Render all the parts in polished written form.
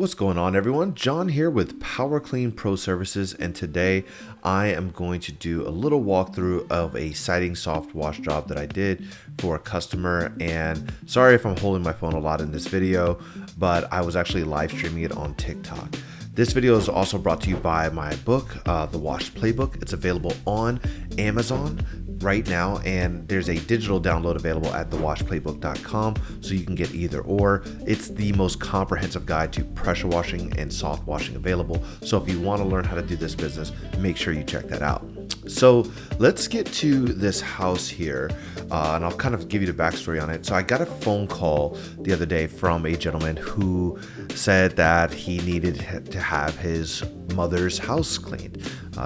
What's going on, everyone? John here with Power Clean Pro Services, and today I am going to do a little walkthrough of a siding soft wash job that I did for a customer. And sorry if I'm holding my phone a lot in this video, but I was actually live streaming it on TikTok. This video is also brought to you by my book, The Wash Playbook. It's available on Amazon right now, and there's a digital download available at thewashplaybook.com, so you can get either or. It's the most comprehensive guide to pressure washing and soft washing available. So if you want to learn how to do this business, make sure you check that out. So let's get to this house here, and I'll kind of give you the backstory on it. So I got a phone call the other day from a gentleman who said that he needed to have his mother's house cleaned.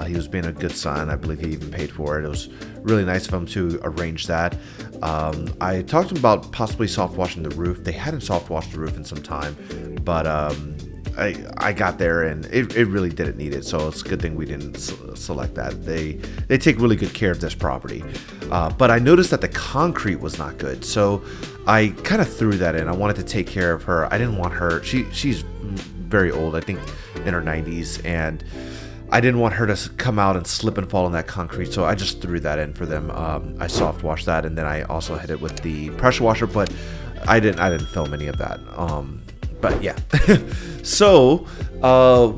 He was being a good son. I believe he even paid for it. It was really nice of him to arrange that. I talked to him about possibly soft washing the roof. They hadn't soft washed the roof in some time, but I got there and it really didn't need it, so it's a good thing we didn't select that. They take really good care of this property, but I noticed that the concrete was not good, so I kind of threw that in. I wanted to take care of her. I didn't want her, she's very old, I think in her 90s, and I didn't want her to come out and slip and fall in that concrete, so I just threw that in for them. I soft washed that, and then I also hit it with the pressure washer, but I didn't film any of that. But yeah, so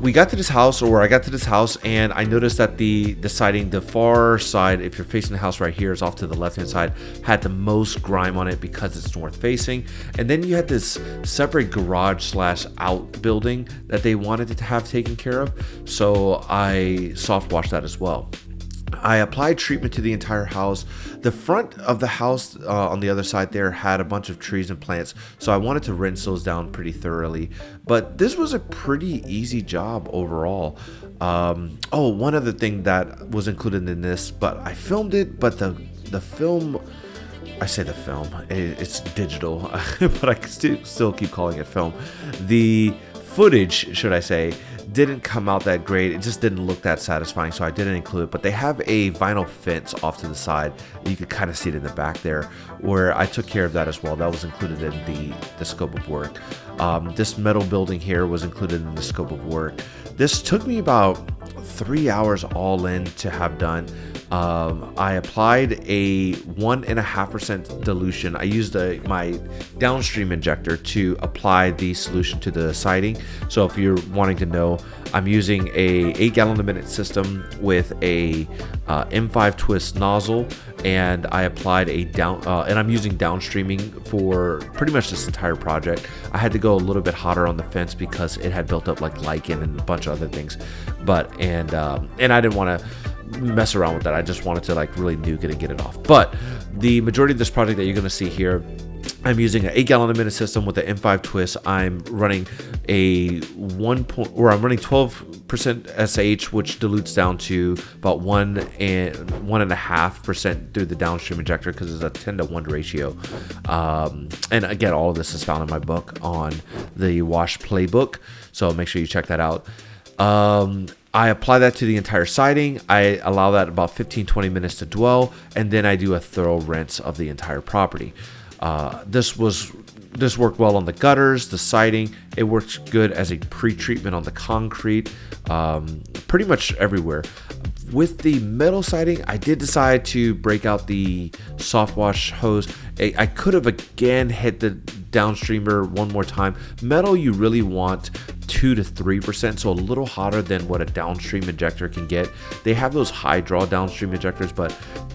we got to this house, or I got to this house, and I noticed that the siding, the far side, if you're facing the house right here, is off to the left hand side, had the most grime on it because it's north facing. And then you had this separate garage / outbuilding that they wanted to have taken care of, so I soft washed that as well. I applied treatment to the entire house. The front of the house on the other side there had a bunch of trees and plants, so I wanted to rinse those down pretty thoroughly. But this was a pretty easy job overall. Oh, one other thing that was included in this, but I filmed it, but the film, I say the film, it's digital, but I still keep calling it film. The footage, should I say, didn't come out that great. It just didn't look that satisfying, so I didn't include it. But they have a vinyl fence off to the side. You could kind of see it in the back there, where I took care of that as well. That was included in the scope of work. This metal building here was included in the scope of work. This took me about 3 hours all in to have done. I applied a 1.5% dilution. I used my downstream injector to apply the solution to the siding. So if you're wanting to know, I'm using a 8 gallon a minute system with a M5 twist nozzle, and I applied and I'm using downstreaming for pretty much this entire project. I had to go a little bit hotter on the fence because it had built up like lichen and a bunch of other things, and I didn't want to mess around with that. I just wanted to like really nuke it and get it off. But the majority of this project that you're going to see here, I'm using an 8 gallon a minute system with an M5 twist. I'm running a I'm running 12% SH, which dilutes down to about 1.5% through the downstream injector, because it's a 10-to-1 ratio. And again, all of this is found in my book on the Wash Playbook, so make sure you check that out. I apply that to the entire siding. I allow that about 15-20 minutes to dwell, and then I do a thorough rinse of the entire property. This worked well on the gutters, the siding. It worked good as a pre-treatment on the concrete, pretty much everywhere. With the metal siding, I did decide to break out the soft wash hose. I could have again hit the downstreamer one more time. Metal, you really want 2 to 3%, so a little hotter than what a downstream injector can get. They have those high draw downstream injectors, but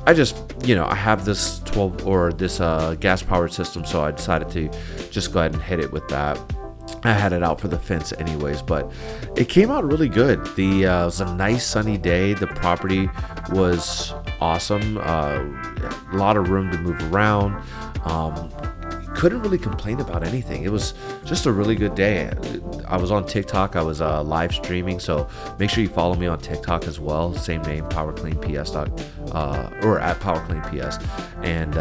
I just, I have this gas powered system, so I decided to just go ahead and hit it with that. I had it out for the fence anyways, but it came out really good. It was a nice sunny day. The property was awesome. A lot of room to move around. Couldn't really complain about anything. It was just a really good day. I was on TikTok. I was live streaming, so make sure you follow me on TikTok as well. Same name, PowerCleanPS, or at PowerCleanPS. And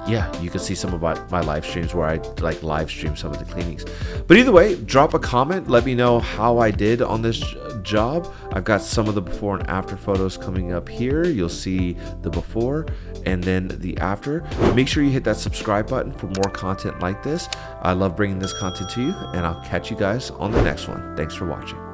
yeah, you can see some of my live streams where I like live stream some of the cleanings. But either way, drop a comment, let me know how I did on this job. I've got some of the before and after photos coming up here. You'll see the before and then the after. Make sure you hit that subscribe button for more content like this. I love bringing this content to you, and I'll catch you guys on the next one. Thanks for watching.